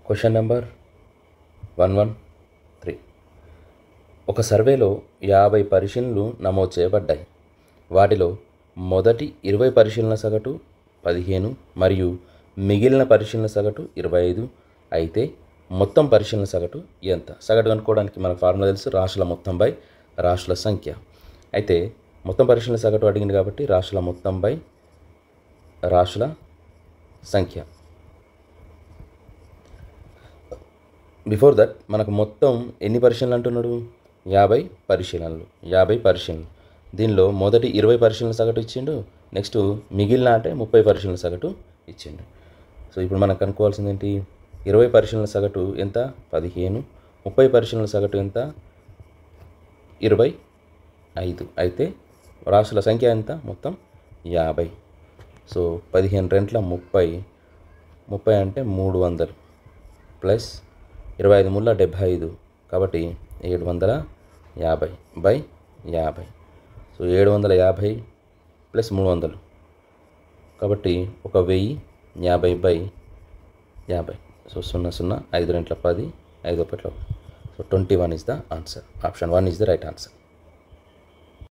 Question number 113. ఒక సర్వేలో 50 పరిశీలనలు నమోదు చేయబడ్డాయి. వాటిలో మొదటి 20 పరిశీలన సగటు 15 మరియు మిగిలిన పరిశీలన సగటు 25. అయితే మొత్తం పరిశీలన సగటు ఎంత? సగటు కనుక్కోవడానికి మనకు ఫార్ములా తెలుసు, రాశుల మొత్తం బై రాశుల సంఖ్య. అయితే మొత్తం పరిశీలన సగటు అడిగింది కాబట్టి రాశుల మొత్తం బై రాశుల సంఖ్య. బిఫోర్ దట్ మనకు మొత్తం ఎన్ని పరిశీలనలు అంటున్నాడు? 50 పరిశీలనలు. 50 పరిశీలనలు. దీనిలో మొదటి 20 పరిశీలన సగటు ఇచ్చిండు. నెక్స్ట్ మిగిలిన అంటే 30 పరిశీలన సగటు ఇచ్చిండు. సో ఇప్పుడు మనం కనుక్కోవాల్సింది ఏంటి? 20 పరిశీలన సగటు ఎంత? 15. 30 పరిశీలన సగటు ఎంత? 25. అయితే రాశుల సంఖ్య ఎంత? మొత్తం 50. సో 15 రెంట్ల 30. 30 అంటే 300 ప్లస్ 25 ముళ్ళ 75. కాబట్టి 750 బై 50. సో 750 ప్లస్ 300 కాబట్టి 1050 బై 50. సో 00 5 రెంట్ల 10 5 ఒకట్ల. So 21 is the answer. Option 1 is the right answer.